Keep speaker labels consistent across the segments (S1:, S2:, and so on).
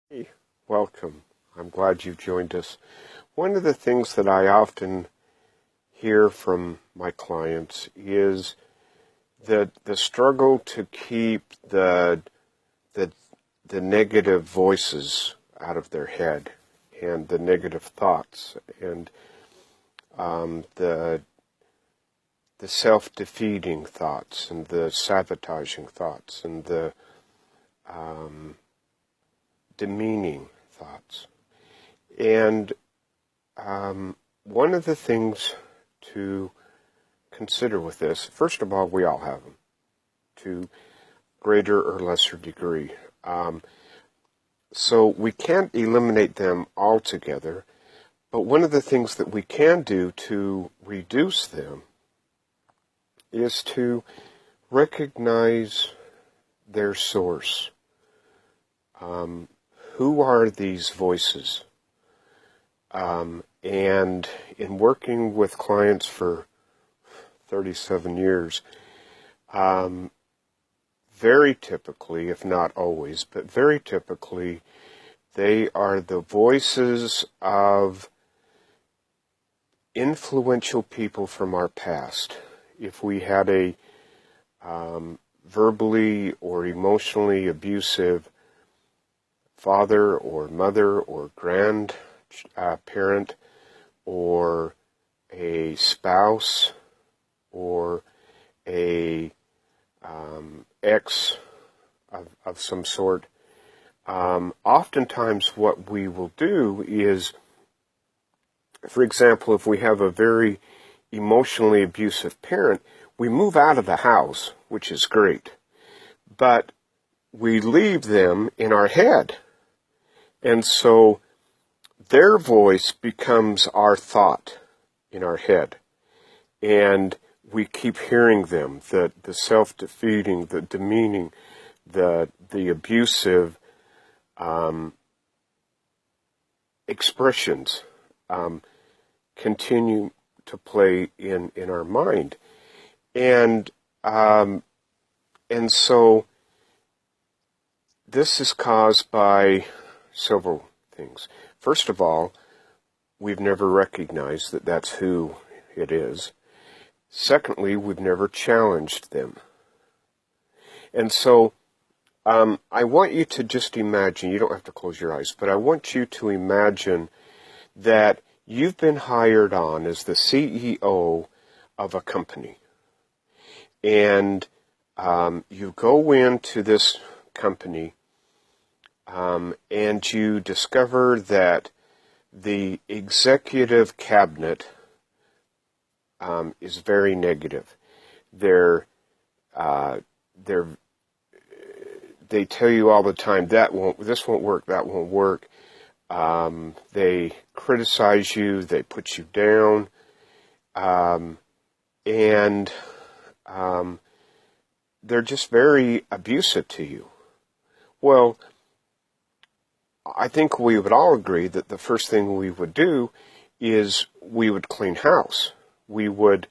S1: Hey, welcome. I'm glad you've joined us. One of the things that I often hear from my clients is that the struggle to keep the negative voices out of their head and the negative thoughts and the self-defeating thoughts and the sabotaging thoughts and the demeaning thoughts. And one of the things to consider with this, first of all, we all have them to greater or lesser degree. So we can't eliminate them altogether, but one of the things that we can do to reduce them is to recognize their source. Who are these voices? And in working with clients for 37 years, very typically, if not always, but very typically, they are the voices of influential people from our past. If we had a verbally or emotionally abusive father or mother or grandparent or a spouse or a ex of some sort, oftentimes what we will do is, for example, if we have a very emotionally abusive parent, we move out of the house, which is great, but we leave them in our head. And so their voice becomes our thought in our head. And we keep hearing them, the self-defeating, the demeaning, the abusive expressions continue to play in our mind. And so this is caused by several things. First of all, we've never recognized that that's who it is. Secondly, we've never challenged them. And so I want you to just imagine, you don't have to close your eyes, but I want you to imagine that you've been hired on as the CEO of a company. And you go into this company and you discover that the executive cabinet is very negative. They tell you all the time, this won't work, that won't work. They criticize you, they put you down, and they're just very abusive to you. Well, I think we would all agree that the first thing we would do is we would clean house. We would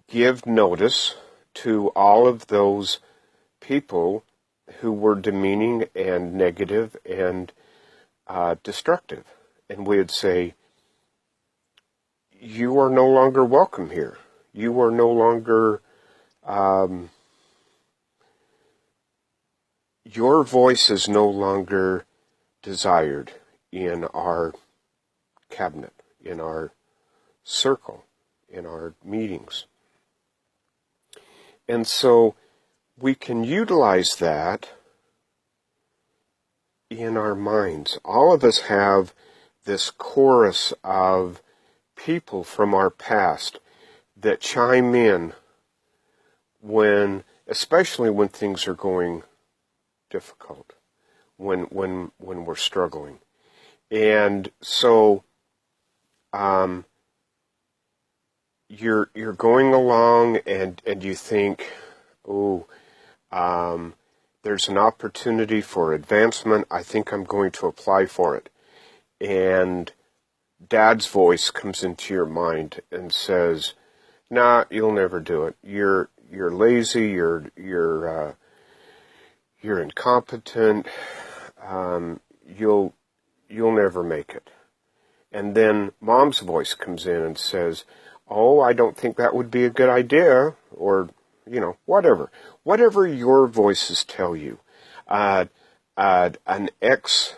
S1: give notice to all of those people who were demeaning and negative and destructive. And we would say, you are no longer welcome here. You are no longer... your voice is no longer desired in our cabinet, in our circle, in our meetings. And so we can utilize that in our minds. All of us have this chorus of people from our past that chime in especially when things are going difficult, when we're struggling. And so you're going along and you think, there's an opportunity for advancement. I think I'm going to apply for it. And Dad's voice comes into your mind and says, nah, you'll never do it. You're lazy, you're you're incompetent, you'll never make it. And then mom's voice comes in and says, oh, I don't think that would be a good idea, or, whatever. Whatever your voices tell you. An ex,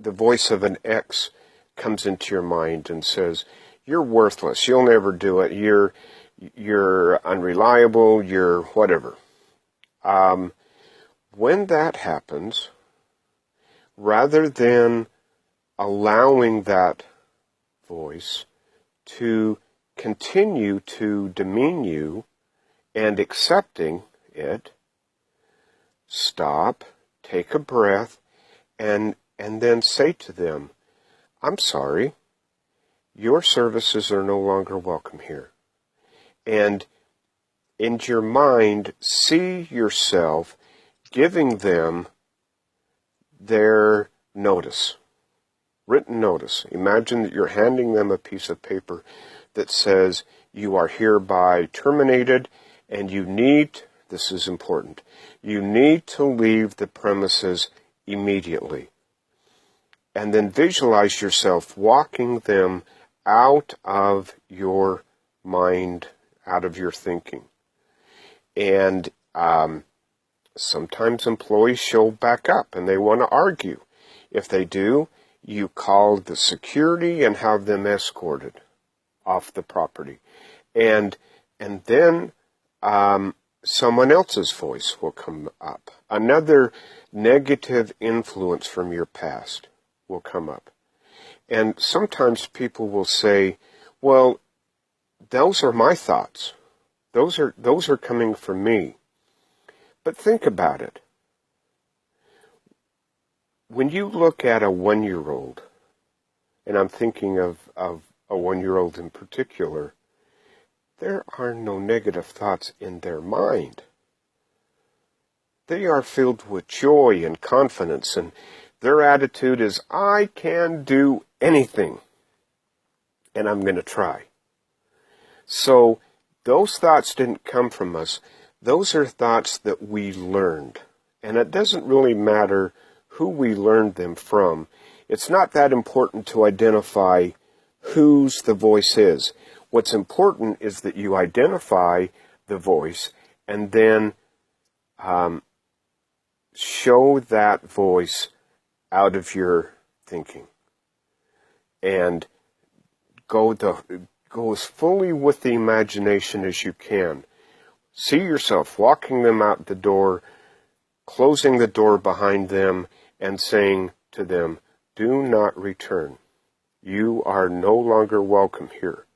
S1: the voice of an ex comes into your mind and says, you're worthless, you'll never do it, you're unreliable, you're whatever. When that happens, rather than allowing that voice to continue to demean you and accepting it, stop, take a breath, and then say to them, I'm sorry, your services are no longer welcome here. And in your mind, see yourself giving them their notice, written notice. Imagine that you're handing them a piece of paper that says you are hereby terminated and you need, this is important, you need to leave the premises immediately. And then visualize yourself walking them out of your mind, out of your thinking. And sometimes employees show back up and they want to argue. If they do, you call the security and have them escorted off the property. And then someone else's voice will come up. Another negative influence from your past will come up. And sometimes people will say, well, those are my thoughts. Those are coming from me. But think about it. When you look at a 1-year-old, and I'm thinking of a 1-year-old in particular, there are no negative thoughts in their mind. They are filled with joy and confidence, and their attitude is, I can do anything, and I'm going to try. So those thoughts didn't come from us. Those are thoughts that we learned. And it doesn't really matter who we learned them from. It's not that important to identify whose the voice is. What's important is that you identify the voice and then show that voice out of your thinking. And go as fully with the imagination as you can. See yourself walking them out the door, closing the door behind them, and saying to them, do not return. You are no longer welcome here.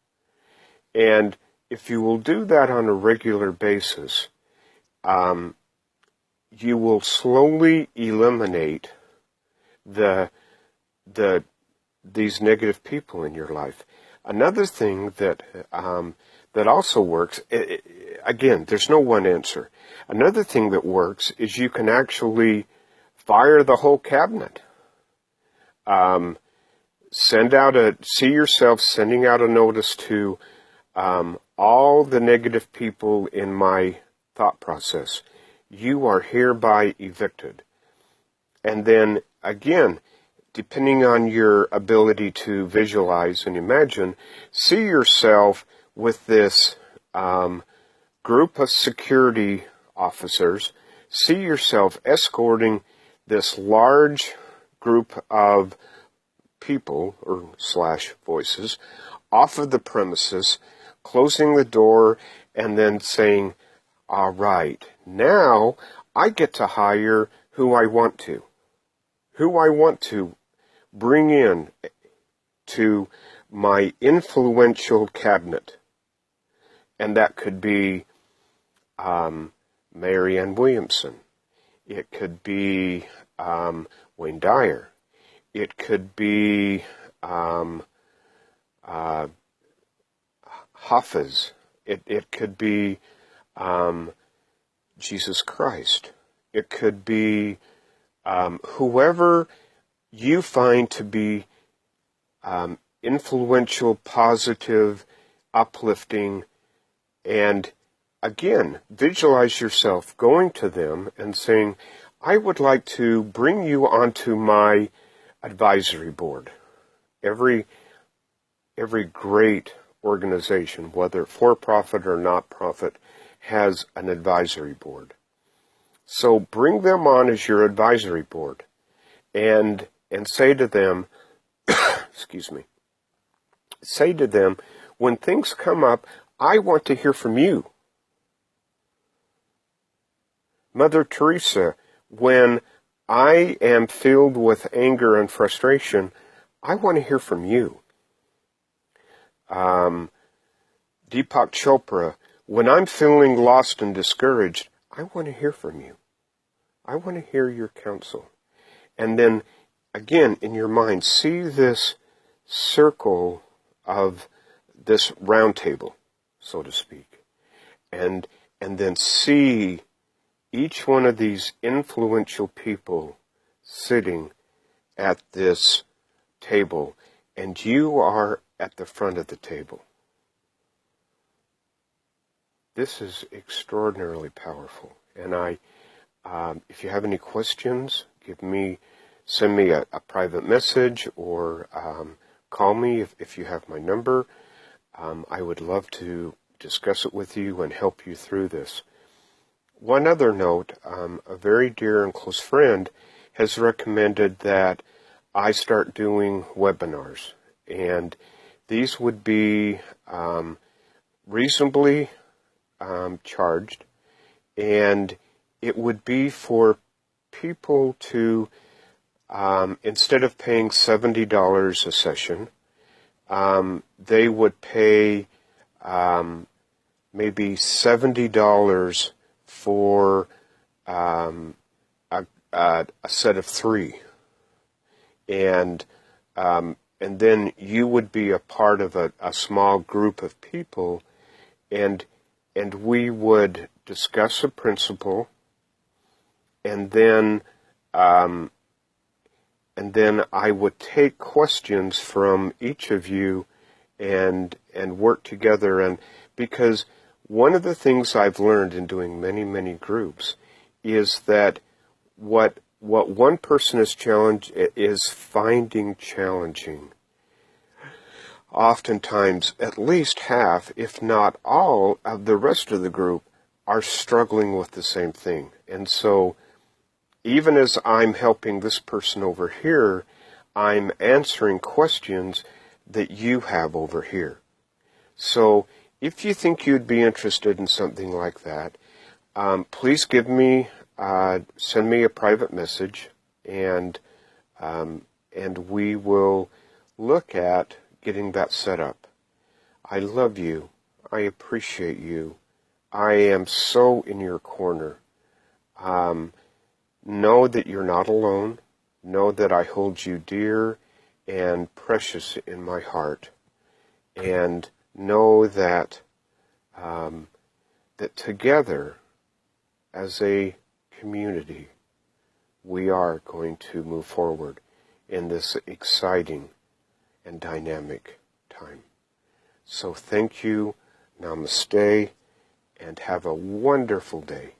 S1: And if you will do that on a regular basis, you will slowly eliminate these negative people in your life. Another thing that also works, again, there's no one answer. Another thing that works is you can actually fire the whole cabinet. See yourself sending out a notice to all the negative people in my thought process. You are hereby evicted. And then, again, depending on your ability to visualize and imagine, see yourself with this group of security officers. See yourself escorting this large group of people, or / voices, off of the premises, closing the door, and then saying, all right, now I get to hire who I want to bring in to my influential cabinet. And that could be Marianne Williamson. It could be Wayne Dyer. It could be Hafiz. It could be Jesus Christ. It could be whoever you find to be influential, positive, uplifting, and again, visualize yourself going to them and saying, I would like to bring you onto my advisory board. Every great organization, whether for-profit or not-profit, has an advisory board. So bring them on as your advisory board and say to them, excuse me, say to them, when things come up, I want to hear from you. Mother Teresa, when I am filled with anger and frustration, I want to hear from you. Deepak Chopra, when I'm feeling lost and discouraged, I want to hear from you. I want to hear your counsel. And then, again, in your mind, see this circle of this round table, so to speak. And then see each one of these influential people sitting at this table, and you are at the front of the table. This is extraordinarily powerful. And if you have any questions, send me a private message or call me if you have my number. I would love to discuss it with you and help you through this. One other note, a very dear and close friend has recommended that I start doing webinars. And these would be reasonably charged, and it would be for people to, instead of paying $70 a session, they would pay maybe $70 for a set of 3. And then you would be a part of a small group of people, and we would discuss a principle, and then I would take questions from each of you and work together. And because one of the things I've learned in doing many, many groups is that what one person is finding challenging, oftentimes at least half, if not all, of the rest of the group are struggling with the same thing. And so even as I'm helping this person over here, I'm answering questions that you have over here. So if you think you'd be interested in something like that, please send me a private message, and we will look at getting that set up. I love you. I appreciate you. I am so in your corner. Know that you're not alone. Know that I hold you dear and precious in my heart. And know that that together, as a community, we are going to move forward in this exciting and dynamic time. So thank you, namaste, and have a wonderful day.